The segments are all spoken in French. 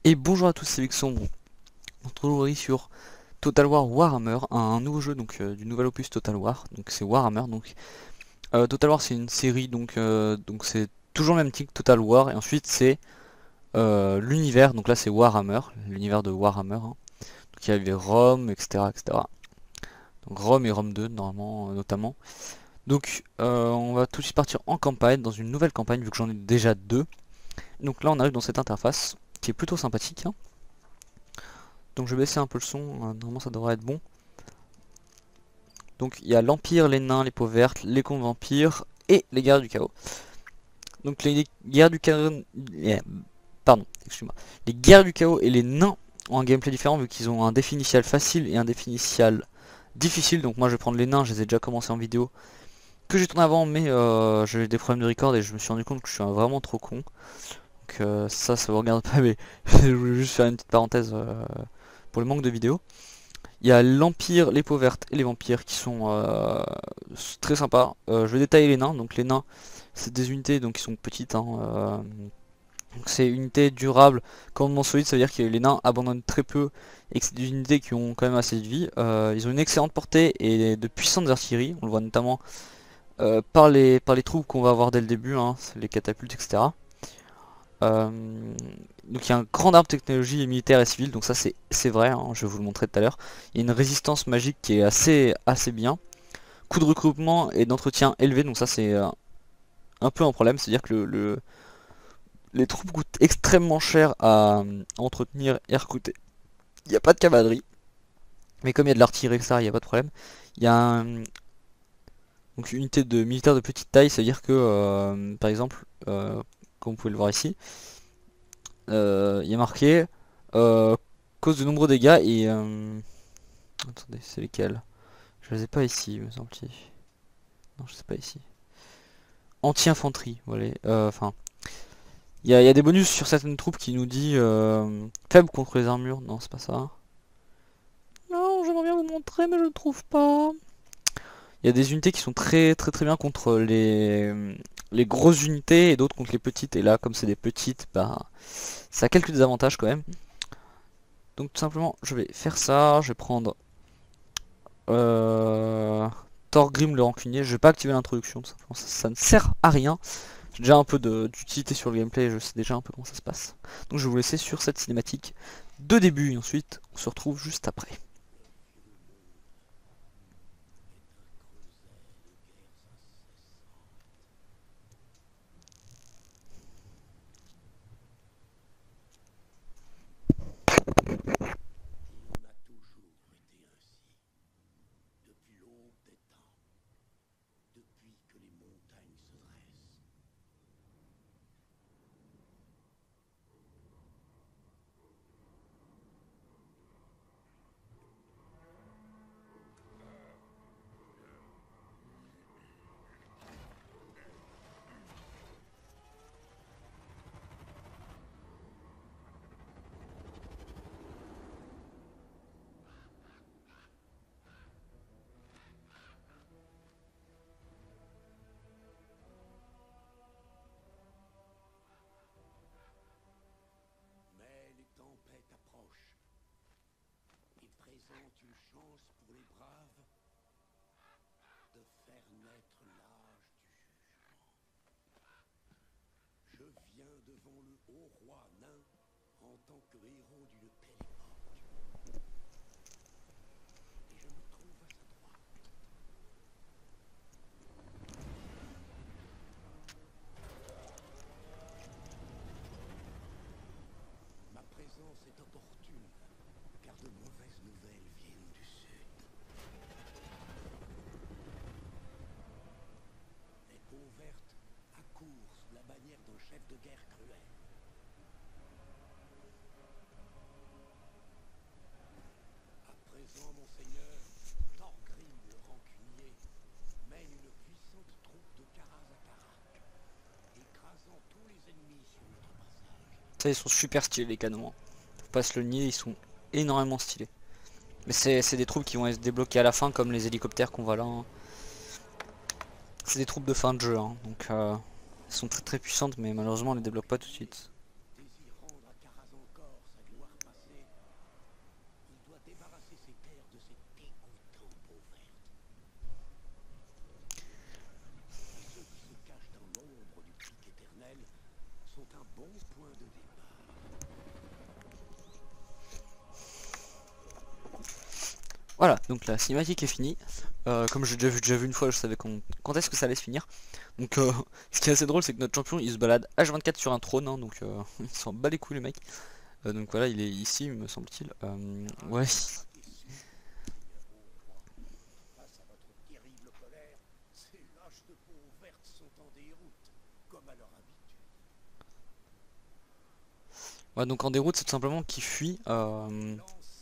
Et bonjour à tous, c'est Vexon. On se retrouve aujourd'hui sur Total War Warhammer, un nouveau jeu donc du nouvel opus Total War. Donc c'est Warhammer. Donc Total War c'est une série donc c'est toujours le même titre Total War et ensuite c'est l'univers. Donc là c'est Warhammer, l'univers de Warhammer. Hein. Donc il y avait Rome, etc. Donc Rome et Rome 2 normalement notamment. Donc on va tout de suite partir en campagne, dans une nouvelle campagne vu que j'en ai déjà deux. Donc là on arrive dans cette interface qui est plutôt sympathique. Hein. Donc je vais baisser un peu le son, normalement ça devrait être bon. Donc il y a l'Empire, les nains, les peaux vertes, les contes vampires et les guerres du chaos. Donc les guerres du chaos... Pardon, excuse-moi. Les guerres du chaos et les nains ont un gameplay différent vu qu'ils ont un défi initial facile et un défi initial difficile. Donc moi je vais prendre les nains, je les ai déjà commencé en vidéo que j'ai tourné avant, mais j'ai eu des problèmes de record et je me suis rendu compte que je suis vraiment trop con. Donc ça vous regarde pas, mais je voulais juste faire une petite parenthèse pour le manque de vidéos. Il y a l'Empire, les peaux vertes et les vampires qui sont très sympas. Je vais détailler les nains. Donc les nains, c'est des unités donc qui sont petites. Hein, donc c'est unités durables, commandement solide, ça veut dire que les nains abandonnent très peu et que c'est des unités qui ont quand même assez de vie. Ils ont une excellente portée et de puissantes artilleries. On le voit notamment par les troupes qu'on va avoir dès le début, hein, les catapultes, etc. Donc il y a un grand arbre technologie militaire et civile, donc ça c'est vrai, hein, je vais vous le montrer tout à l'heure. Il y a une résistance magique qui est assez bien. Coût de recrutement et d'entretien élevé, donc ça c'est un peu un problème, c'est à dire que les troupes coûtent extrêmement cher à entretenir et à recruter. Il n'y a pas de cavalerie, mais comme il y a de l'artillerie, etc., il n'y a pas de problème. Il y a donc une unité de militaires de petite taille, c'est à dire que par exemple, comme vous pouvez le voir ici, il y a marqué cause de nombreux dégâts et attendez, c'est lesquels? Je les ai pas ici, me semble-t-il. Non, je sais pas ici. Anti-infanterie, voilà. Enfin, il y a des bonus sur certaines troupes qui nous dit faible contre les armures. Non, c'est pas ça. Non, j'aimerais bien vous montrer, mais je ne trouve pas. Il y a des unités qui sont très bien contre les grosses unités et d'autres contre les petites. Et là, comme c'est des petites, bah, ça a quelques désavantages quand même. Donc tout simplement, je vais faire ça. Je vais prendre Thorgrim le rancunier. Je vais pas activer l'introduction, tout simplement. Ça ne sert à rien. J'ai déjà un peu d'utilité sur le gameplay. Je sais déjà un peu comment ça se passe. Donc je vais vous laisser sur cette cinématique de début. Et ensuite, on se retrouve juste après. Une chance pour les braves de faire naître l'âge du jugement. Je viens devant le haut roi nain en tant que héros d'une telle époque. Et je me trouve à sa droite. Ma présence est opportune, car de mauvaises nouvelles viennent du sud. Les peaux vertes accourent sous la bannière d'un chef de guerre cruel. À présent, monseigneur, Thorgrim le rancunier mène une puissante troupe de Karaz-Akarak, écrasant tous les ennemis sur notre passage. Ça, ils sont super stylés les canons. Hein. Faut pas se le nier, ils sont énormément stylés. Mais c'est des troupes qui vont être débloquées à la fin comme les hélicoptères qu'on voit là. Hein. C'est des troupes de fin de jeu, hein, donc elles sont très très puissantes, mais malheureusement on les débloque pas tout de suite. Désire rendre à Karaz encore sa gloire passée. Il doit débarrasser ses terres de ces dégoûtants peaux vertes. Ceux qui se cachent dans l'ombre du pic éternel sont un bon point de départ. Voilà, donc la cinématique est finie. Comme j'ai déjà vu une fois, je savais quand est-ce que ça allait se finir. Donc ce qui est assez drôle, c'est que notre champion il se balade H24 sur un trône, hein, donc il s'en bat les couilles le mec. Donc voilà, il est ici, me semble-t-il. Ouais. Face à votre terrible colère, ces lâches de peau verte sont en déroute, comme à leur habitude. Ouais, donc en déroute, c'est tout simplement qu'il fuit. Lance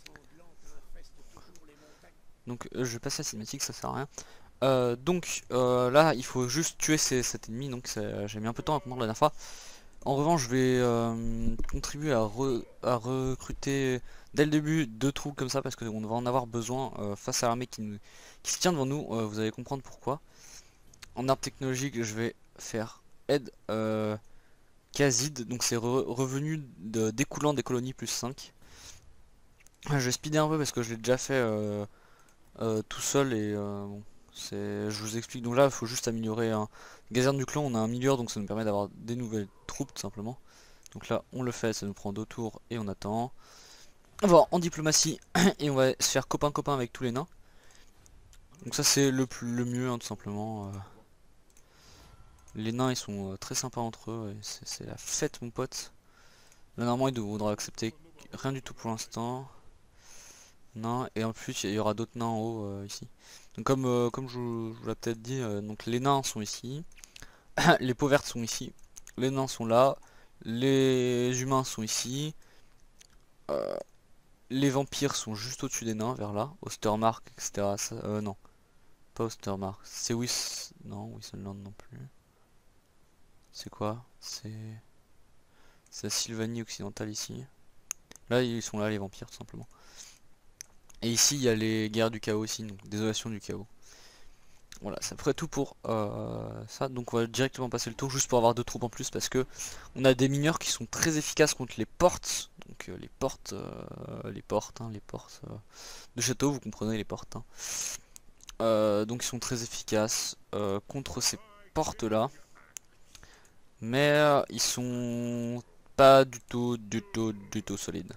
sanglante infeste toujours les montagnes. Donc je vais passer à la cinématique, ça sert à rien. Là, il faut juste tuer cet ennemi, donc j'ai mis un peu de temps à comprendre la dernière fois. En revanche, je vais contribuer à recruter dès le début 2 troupes comme ça parce qu'on va en avoir besoin face à l'armée qui se tient devant nous. Vous allez comprendre pourquoi. En arbre technologique, je vais faire aide Khazid, donc c'est revenu découlant des colonies plus 5. Je vais speeder un peu parce que je l'ai déjà fait tout seul et bon, je vous explique. Donc là, il faut juste améliorer un gazerne du clan. On a un milieu, donc ça nous permet d'avoir des nouvelles troupes tout simplement. Donc là, on le fait, ça nous prend 2 tours et on attend. On va en diplomatie et on va se faire copain-copain avec tous les nains. Donc ça, c'est le mieux, hein, tout simplement. Les nains, ils sont très sympas entre eux. C'est la fête, mon pote. Là, normalement, il devra accepter rien du tout pour l'instant. Non, et en plus il y aura d'autres nains en haut ici. Donc comme je vous l'ai peut-être dit, donc les nains sont ici, les peaux vertes sont ici, les nains sont là, les humains sont ici, euh, les vampires sont juste au-dessus des nains, vers là, Ostermark, etc. Non, pas Ostermark, c'est non, Wissenland non plus. C'est quoi? C'est la Sylvanie occidentale ici. Là ils sont là les vampires tout simplement. Et ici il y a les guerres du chaos aussi, donc désolation du chaos. Voilà, c'est à peu près tout pour ça. Donc on va directement passer le tour juste pour avoir 2 troupes en plus parce que on a des mineurs qui sont très efficaces contre les portes. Donc les portes de château, vous comprenez les portes. Hein. Donc ils sont très efficaces contre ces portes là. Mais ils sont pas du tout solides.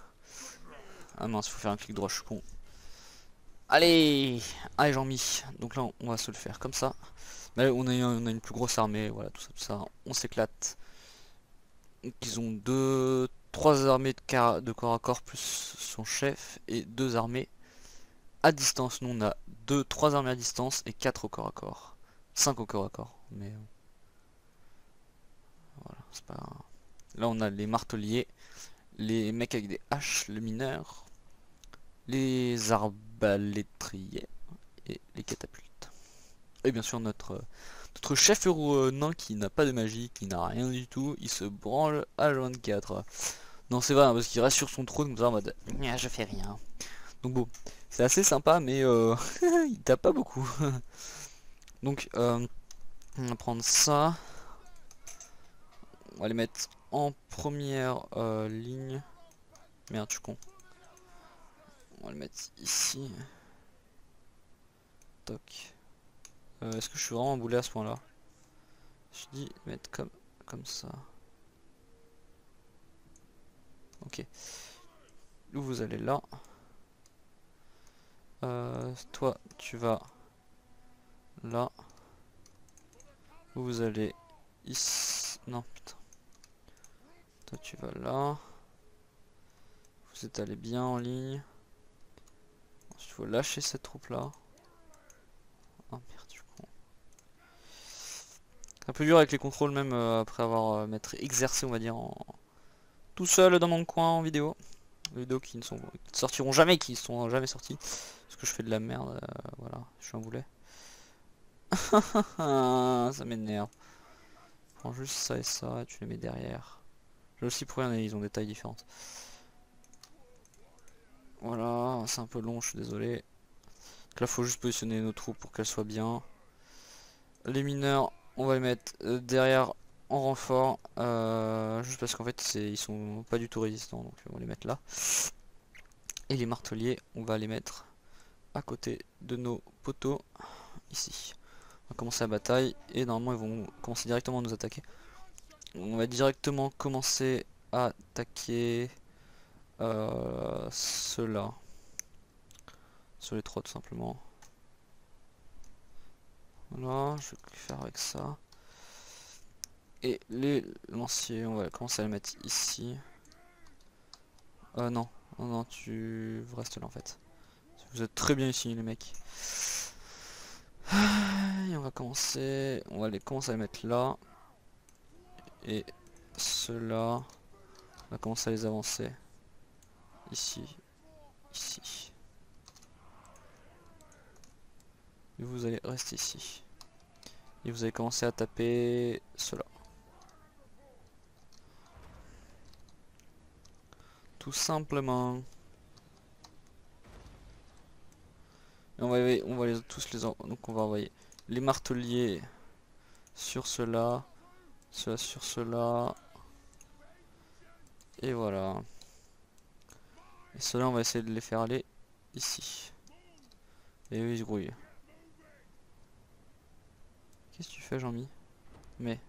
Ah mince, il faut faire un clic droit, je suis con. Allez, allez Jean-Mi. Donc là on va se le faire comme ça. Mais on a une plus grosse armée, voilà, tout ça, on s'éclate. Donc ils ont 3 armées de corps à corps plus son chef et 2 armées à distance. Nous on a 3 armées à distance et 4 au corps à corps. 5 au corps à corps, mais voilà, c'est pas... Là on a les marteliers, les mecs avec des haches, le mineur, les arbalétriers et les catapultes. Et bien sûr notre chef héros nain qui n'a pas de magie, qui n'a rien du tout, il se branle à 24. Non c'est vrai hein, parce qu'il reste sur son trône comme ça en mode je fais rien. Donc bon, c'est assez sympa mais il tape pas beaucoup. Donc on va prendre ça. On va les mettre en première ligne. Merde je suis con. On va le mettre ici. Toc. Est-ce que je suis vraiment un boulet à ce point là? Je dis mettre comme ça. Ok. Vous allez là. Toi, tu vas là. Vous allez ici. Non, putain. Toi, tu vas là. Vous êtes allé bien en ligne. Il faut lâcher cette troupe là. Ah merde, du coup. C'est un peu dur avec les contrôles, même après avoir m'être exercé, on va dire, tout seul dans mon coin en vidéo. Des vidéos qui ne sortiront jamais, qui ne sont jamais sorties. Parce que je fais de la merde, voilà, je suis un boulet. Ça m'énerve. Prends juste ça et ça, et tu les mets derrière. J'ai aussi pour rien, ils ont des tailles différentes. Voilà, c'est un peu long, je suis désolé. Donc là, faut juste positionner nos troupes pour qu'elles soient bien. les mineurs, on va les mettre derrière en renfort. Juste parce qu'en fait, ils sont pas du tout résistants. Donc on va les mettre là. Et les marteliers, on va les mettre à côté de nos poteaux. Ici. On va commencer la bataille. Et normalement, ils vont commencer directement à nous attaquer. On va directement commencer à attaquer ceux-là. Sur les trois tout simplement. Voilà, je vais faire avec ça. Et les lanciers, on va commencer à les mettre ici. Non, non, tu restes là en fait. Vous êtes très bien ici les mecs. Et on va commencer à les mettre là. Et ceux-là, on va commencer à les avancer. Ici, ici. Et vous allez rester ici. Et vous allez commencer à taper cela. Tout simplement. Et on va tous les donc on va envoyer les marteliers sur cela, cela sur cela. Et voilà. Et cela on va essayer de les faire aller ici. Et eux ils se grouillent. Qu'est-ce que tu fais Jean-Mi? Mais.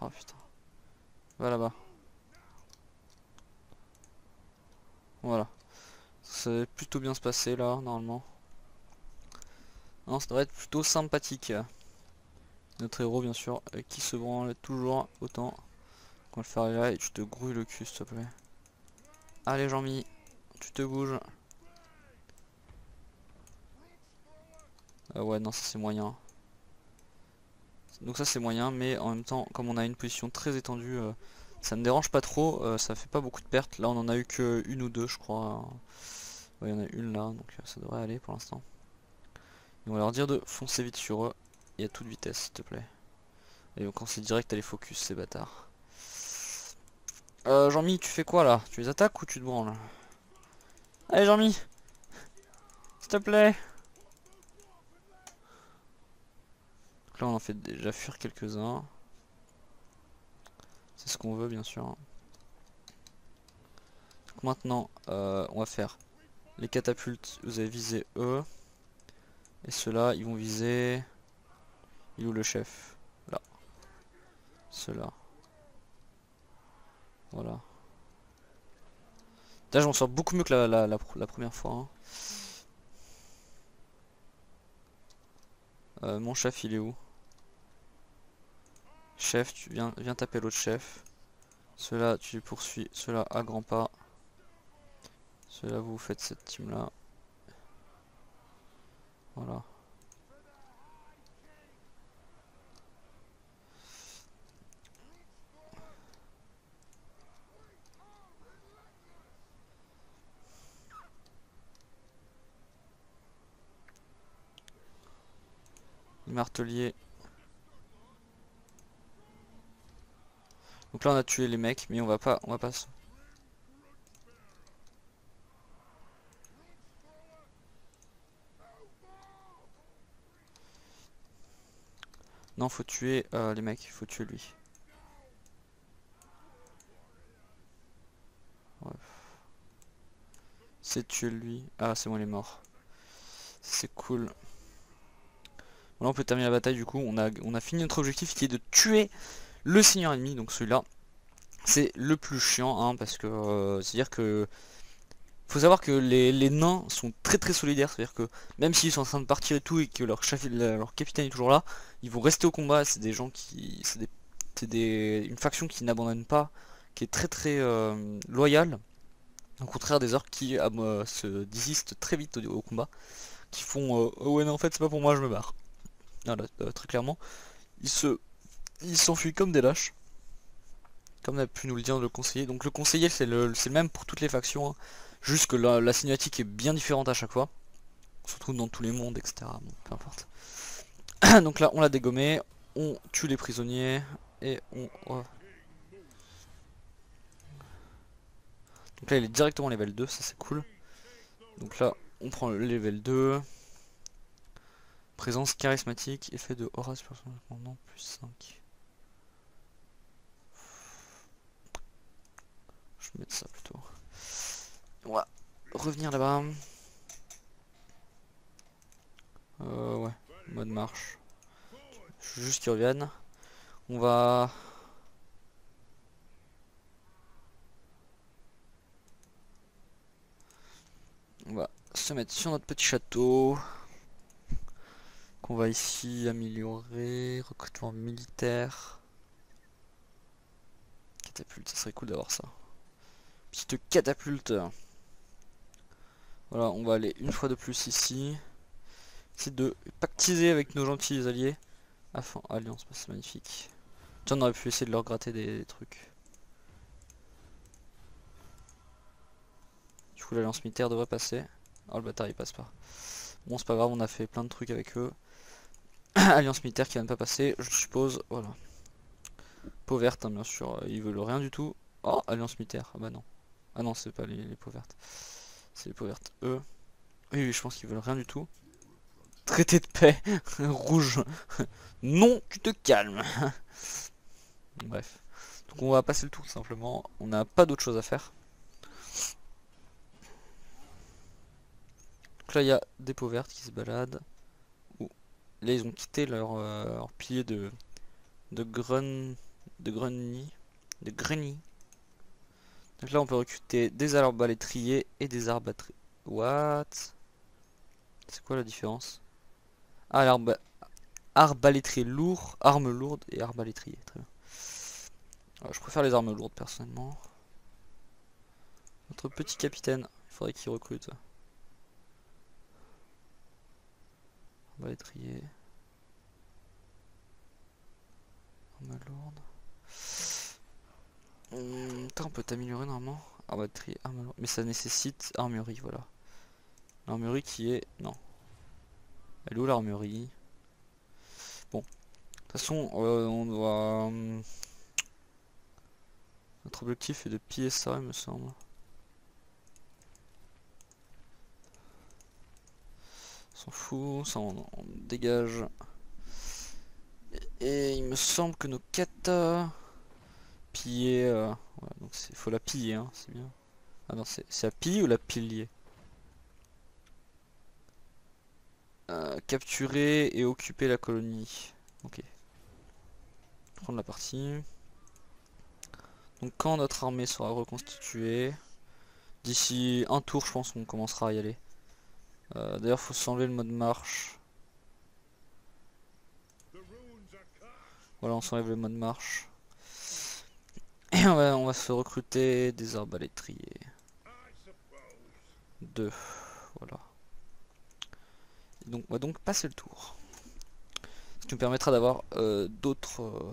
Oh putain. Va là-bas. Voilà. Ça va plutôt bien se passer là, normalement. Non, ça devrait être plutôt sympathique. Notre héros, bien sûr, qui se branle toujours autant. On va le faire là et tu te grouilles le cul, s'il te plaît. Allez, Jean-Mi, tu te bouges. Ouais, non, ça c'est moyen. Donc ça c'est moyen, mais en même temps, comme on a une position très étendue, ça ne dérange pas trop, ça fait pas beaucoup de pertes. Là on en a eu que une ou deux je crois. Ouais, il y en a une là, donc ça devrait aller pour l'instant. On va leur dire de foncer vite sur eux, et à toute vitesse s'il te plaît. Et donc quand c'est direct à les focus ces bâtards. Jean-Mi, tu fais quoi là? Tu les attaques ou tu te branles? Allez Jean-Mi, s'il te plaît. Donc là on en fait déjà fuir quelques-uns. C'est ce qu'on veut bien sûr. Donc maintenant on va faire les catapultes, vous allez viser eux. Et ceux-là ils vont viser... Il est où le chef? Là. Ceux-là. Voilà. Là je m'en sors beaucoup mieux que la première fois. Hein. Mon chef il est où? Chef, tu viens taper l'autre chef. Ceux-là tu les poursuis. Ceux-là à grands pas. Ceux-là vous faites cette team là. Voilà. Les marteliers. Donc là on a tué les mecs, mais on va pas. Non, faut tuer les mecs, faut tuer lui. Ouais. C'est tuer lui. Ah c'est bon il est mort. C'est cool. Bon, là on peut terminer la bataille du coup. On a fini notre objectif qui est de tuer le seigneur ennemi. Donc celui-là. C'est le plus chiant hein, parce que c'est à dire que faut savoir que les nains sont très très solidaires, c'est à dire que même s'ils sont en train de partir et tout et que leur chef, leur capitaine est toujours là, ils vont rester au combat. C'est des gens qui une faction qui n'abandonne pas, qui est très très loyale, au contraire des orques qui se désistent très vite au combat, qui font oh ouais non en fait c'est pas pour moi je me barre. Voilà, très clairement ils s'enfuient comme des lâches. Comme a pu nous le dire le conseiller. Donc le conseiller c'est le même pour toutes les factions. Hein. Juste que la cinématique est bien différente à chaque fois. On se retrouve dans tous les mondes, etc. Bon, peu importe. Donc là on l'a dégommé. On tue les prisonniers. Et on... Oh. Donc là il est directement level 2, ça c'est cool. Donc là on prend le level 2. Présence charismatique, effet de aura non plus 5. Je vais mettre ça plutôt. On va revenir là-bas. Ouais, mode marche. Je veux juste qu'ils reviennent. On va... On va se mettre sur notre petit château. Qu'on va ici améliorer. Recrutement militaire. Catapulte, ça serait cool d'avoir ça. Petite catapulte. Voilà, on va aller une fois de plus ici. Essayer de pactiser avec nos gentils alliés. Enfin, alliance, c'est magnifique. Tiens, on aurait pu essayer de leur gratter des trucs. Du coup, l'alliance militaire devrait passer. Oh, le bâtard il passe pas. Bon, c'est pas grave, on a fait plein de trucs avec eux. Alliance militaire qui va ne pas passer, je suppose. Voilà. Peau verte, hein, bien sûr, ils veulent rien du tout. Oh, alliance militaire. Ah bah non. Ah non, c'est pas les peaux vertes. C'est les peaux vertes, eux. Oui, oui, je pense qu'ils veulent rien du tout. Traité de paix. Rouge. Non, tu te calmes. Bref. Donc on va passer le tour simplement. On n'a pas d'autre chose à faire. Donc là il y a des peaux vertes qui se baladent. Ouh. Là ils ont quitté leur pilier de grenier. De grenier. Donc là on peut recruter des arbalétriers et des arbalétriers. What? C'est quoi la différence? Ah, arbalétrier lourd, arme lourde et arbalétrier. Très bien. Alors, je préfère les armes lourdes personnellement. Notre petit capitaine, il faudrait qu'il recrute. Arbalétrier. Arme lourde. On peut t'améliorer normalement. Arbalétrier, arme lourde. Mais ça nécessite armurerie, voilà. L'armurerie qui est... Non. Elle est où l'armurerie? Bon. De toute façon, on doit... Notre objectif est de piller ça, il me semble. On s'en fout, ça on dégage. Et il me semble que nos katas... Piller... Ouais, donc il faut la piller, hein, c'est bien. Ah non, c'est la pille ou la pilier? Capturer et occuper la colonie. Ok. Prendre la partie. Donc quand notre armée sera reconstituée, d'ici un tour je pense qu'on commencera à y aller. D'ailleurs faut s'enlever le mode marche. Voilà, on s'enlève le mode marche. Et on va se recruter des arbalétriers. 2. Voilà. Et donc on va donc passer le tour. Ce qui nous permettra d'avoir d'autres...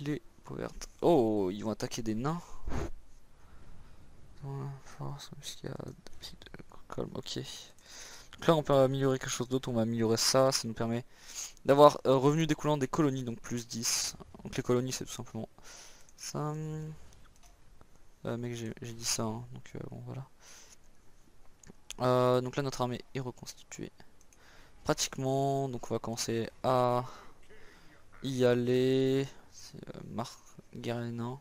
Les peaux vertes. Oh, ils vont attaquer des nains. Force, muscade, colme, ok. Donc là on peut améliorer quelque chose d'autre, on va améliorer ça, ça nous permet d'avoir revenu découlant des colonies, donc plus 10. Donc les colonies c'est tout simplement ça. Mec j'ai dit ça, hein, donc bon voilà. Donc là notre armée est reconstituée. Pratiquement, donc on va commencer à y aller. C'est Marc Guérenin.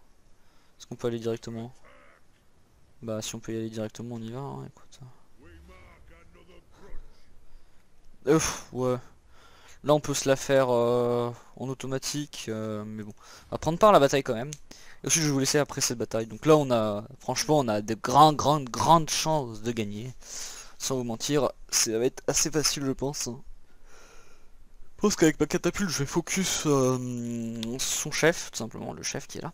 Est-ce qu'on peut aller directement? Bah si on peut y aller directement on y va, hein, écoute. Ouais. Là on peut se la faire en automatique, mais bon. On va prendre part à la bataille quand même. Et ensuite je vais vous laisser après cette bataille. Donc là on a, franchement on a de grandes chances de gagner. Sans vous mentir, ça va être assez facile je pense. Je pense qu'avec ma catapulte je vais focus son chef, tout simplement, le chef qui est là.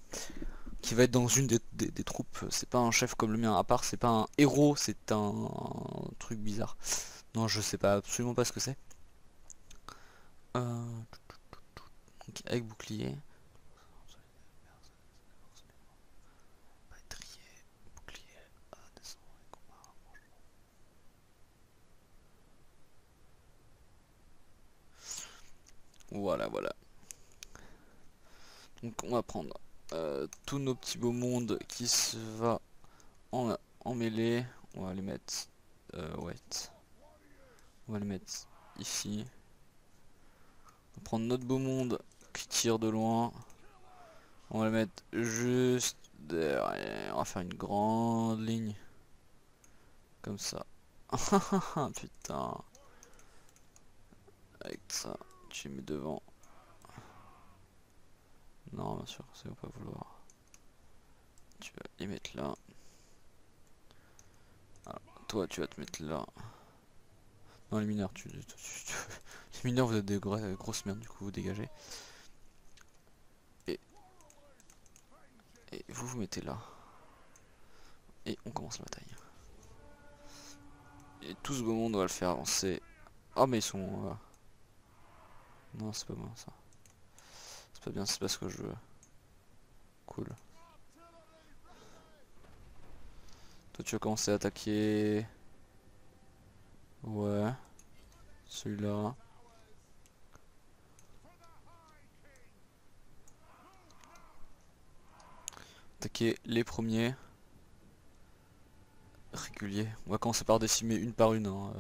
Qui va être dans une des troupes. C'est pas un chef comme le mien, à part c'est pas un héros, c'est un truc bizarre. Non je sais pas absolument pas ce que c'est. Donc avec bouclier. Voilà, voilà. Donc on va prendre tous nos petits beaux mondes qui se va en mêlée. On va les mettre ouais. On va le mettre ici. On va prendre notre beau monde qui tire de loin. On va le mettre juste derrière. On va faire une grande ligne. Comme ça. Putain. Avec ça, tu les mets devant. Non, bien sûr, ça va pas vouloir. Tu vas les mettre là. Alors, toi, tu vas te mettre là. Non, les mineurs, les mineurs, vous êtes des grosses merdes, du coup, vous dégagez. Et vous vous mettez là. Et on commence la bataille. Et tout ce beau monde, on va le faire avancer. Oh, mais ils sont... Non, c'est pas bon, ça. C'est pas bien, c'est pas ce que je veux. Cool. Toi, tu vas commencer à attaquer... Ouais. Celui-là. Attaquer les premiers. Réguliers. On va commencer par décimer une par une. Hein,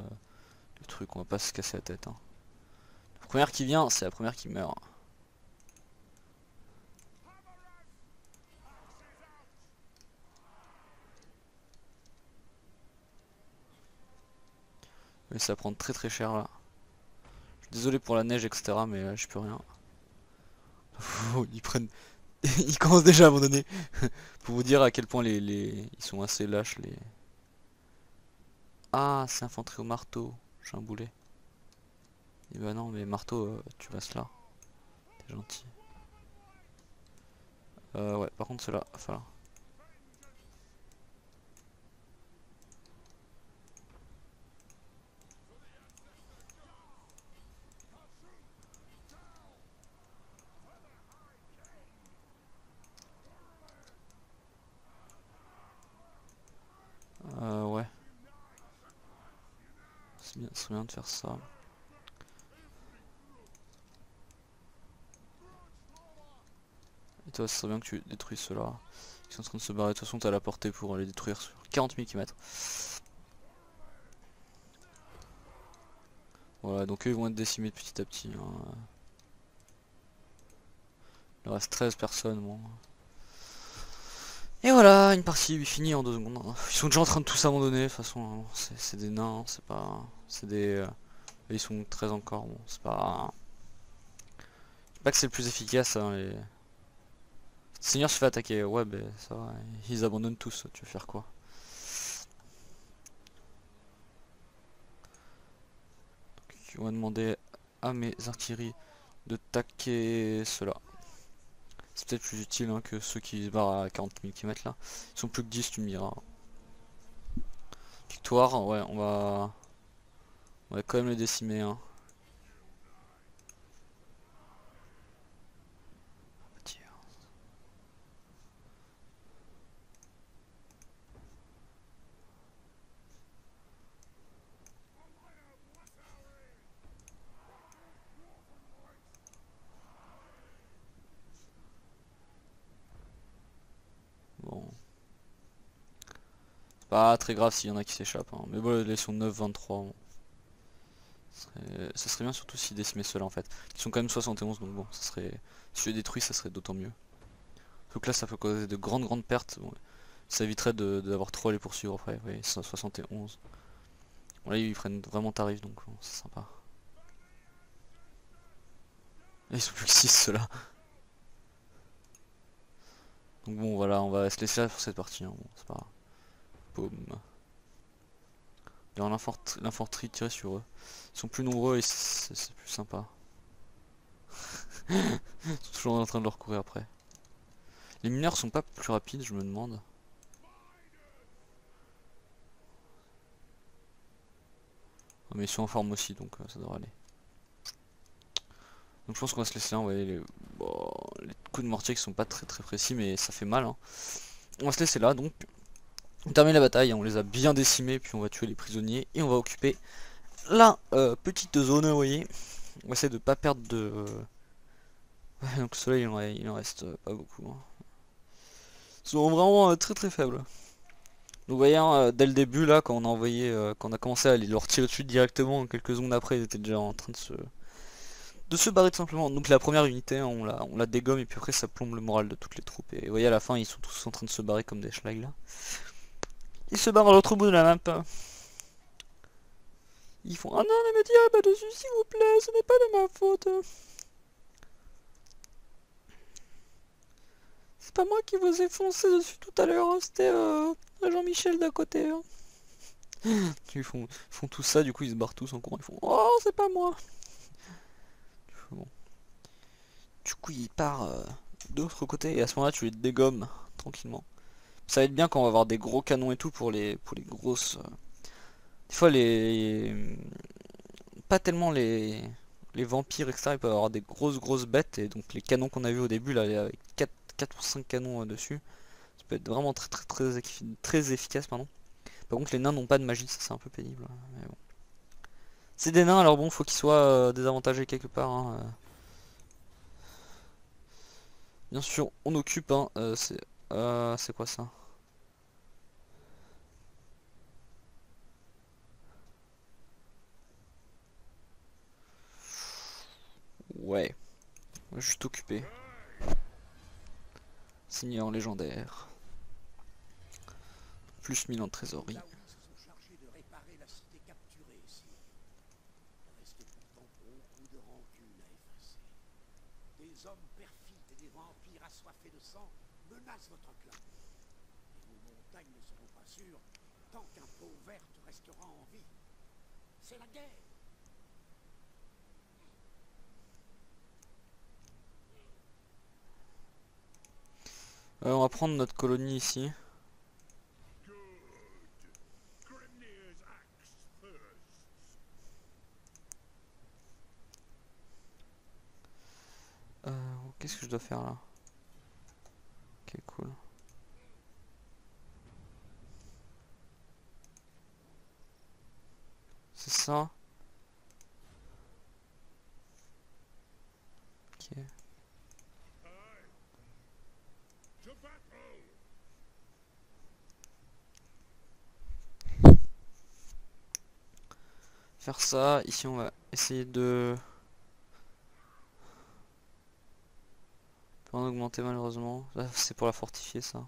le truc, on va pas se casser la tête. Hein. La première qui vient, c'est la première qui meurt. Mais ça va prendre très très cher là. Je suis désolé pour la neige, etc. Mais je peux rien. Ils prennent. Ils commencent déjà à abandonner. Pour vous dire à quel point ils sont assez lâches les. Ah, c'est infanterie au marteau. J'ai un boulet. Et bah non, mais marteau, tu restes là. T'es gentil. Ouais, par contre, ceux-là, va falloir. Ouais. C'est bien, ce serait bien de faire ça. Et toi, ce serait bien que tu détruises ceux-là. Ils sont en train de se barrer. De toute façon, t'as la portée pour les détruire sur 40 000 km. Voilà, donc eux ils vont être décimés petit à petit. Hein. Il reste 13 personnes. Bon. Et voilà, une partie finie en 2 secondes. Hein. Ils sont déjà en train de tous abandonner. De toute façon, hein. C'est des nains. Hein. C'est pas. C'est des. Ils sont 13 encore. Bon, c'est pas. C'est pas que c'est le plus efficace. Hein, les... Seigneur se fait attaquer. Ouais, ben ça va. Ils abandonnent tous. Tu veux faire quoi? Donc, on va demander à mes artilleries de taquer cela. C'est peut-être plus utile hein, que ceux qui se barrent à 40 000 km là. Ils sont plus que 10, tu me diras. Victoire, ouais, on va quand même les décimer. Hein. Bon. C'est pas très grave s'il y en a qui s'échappent. Hein. Mais bon, ils sont 9-23. Bon. Ça serait bien surtout s'ils décimaient ceux-là en fait. Ils sont quand même 71 donc bon, ça serait. Si je les détruis, ça serait d'autant mieux. Donc là ça peut causer de grandes pertes. Bon, ça éviterait d'avoir trop à les poursuivre après. Oui, 71. Bon là ils prennent vraiment tarif donc bon, c'est sympa. Et ils sont plus que 6 ceux-là. Donc bon voilà, on va se laisser là pour cette partie. Hein. Bon, c'est pas grave. Boum. L'infanterie tirer sur eux. Ils sont plus nombreux et c'est plus sympa. Ils sont toujours en train de leur courir après. Les mineurs sont pas plus rapides, je me demande. Oh, mais ils sont en forme aussi, donc ça devrait aller. Donc je pense qu'on va se laisser là, on va aller les coups de mortier qui sont pas très précis, mais ça fait mal. Hein. On va se laisser là, donc on termine la bataille, hein. On les a bien décimés, puis on va tuer les prisonniers et on va occuper la petite zone, vous voyez. On va essayer de pas perdre de... Ouais, donc ceux-là, il en reste pas beaucoup. Hein. Ils sont vraiment très faibles. vous voyez, hein, dès le début là, quand on a envoyé, quand on a commencé à aller leur tirer dessus directement, quelques secondes après, ils étaient déjà en train de se barrer tout simplement. Donc la première unité, hein, on la dégomme et puis après ça plombe le moral de toutes les troupes. Et vous voyez à la fin, ils sont tous en train de se barrer comme des schlags là. Ils se barrent à l'autre bout de la map. Ils font ah non, ne me tirez pas dessus s'il vous plaît, ce n'est pas de ma faute. C'est pas moi qui vous ai foncé dessus tout à l'heure, hein, c'était Jean-Michel d'à côté. Hein. Ils font tout ça, du coup ils se barrent tous en courant, ils font oh c'est pas moi. Bon. Du coup il part de l'autre côté et à ce moment là tu les dégommes tranquillement. Ça va être bien quand on va avoir des gros canons et tout pour les grosses. Des fois pas tellement les vampires etc. Ils peuvent avoir des grosses bêtes et donc les canons qu'on a vu au début là avec 4 ou 5 canons dessus. Ça peut être vraiment très efficace pardon. Par contre les nains n'ont pas de magie, ça c'est un peu pénible. Mais bon. C'est des nains alors bon faut qu'ils soient désavantagés quelque part. Hein. Bien sûr on occupe hein, c'est quoi ça? Ouais, on va juste occuper. Seigneur légendaire. Plus 1000 en trésorerie. Daoui se sont chargés de réparer la cité capturée, sire. Il restait pourtant beaucoup de rancune à effacer. Des hommes perfides et des vampires assoiffés de sang menacent votre clan. Et vos montagnes ne seront pas sûres tant qu'un peau verte restera en vie. C'est la guerre. On va prendre notre colonie ici. Qu'est-ce que je dois faire là? Ok, cool. C'est ça. Ok. Faire ça. Ici on va essayer de... Pas en augmenter malheureusement. Là c'est pour la fortifier ça.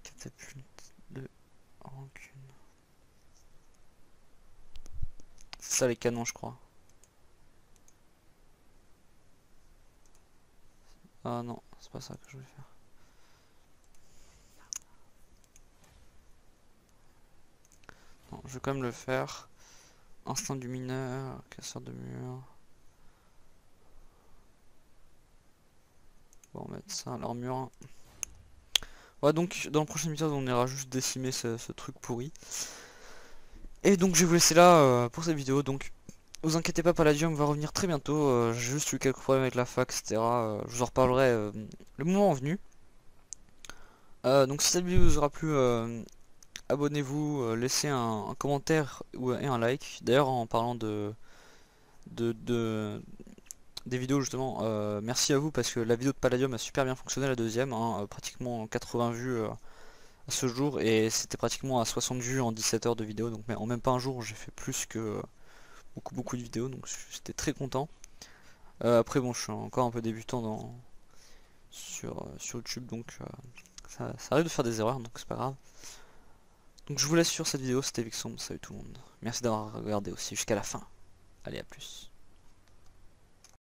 Catapulte de rancune. C'est ça les canons je crois. Ah non, c'est pas ça que je voulais faire. Non, je vais quand même le faire. Instinct du mineur, casseur de mur. Bon, on va mettre ça à l'armure. Ouais, donc dans le prochain épisode, on ira juste décimer ce truc pourri. Et donc, je vais vous laisser là pour cette vidéo. Donc, vous inquiétez pas, Palladium va revenir très bientôt. J'ai juste eu quelques problèmes avec la fac, etc. Je vous en reparlerai le moment venu. Donc, si cette vidéo vous aura plu, abonnez-vous, laissez un commentaire et un like. D'ailleurs, en parlant des vidéos justement, merci à vous parce que la vidéo de Palladium a super bien fonctionné, la deuxième, hein, pratiquement 80 vues à ce jour et c'était pratiquement à 60 vues en 17 heures de vidéo, donc en même pas un jour j'ai fait plus que beaucoup de vidéos, donc j'étais très content. Après bon, je suis encore un peu débutant sur YouTube, donc ça arrive de faire des erreurs, donc c'est pas grave. Donc je vous laisse sur cette vidéo, c'était Vixombe, salut tout le monde. Merci d'avoir regardé aussi jusqu'à la fin. Allez, à plus.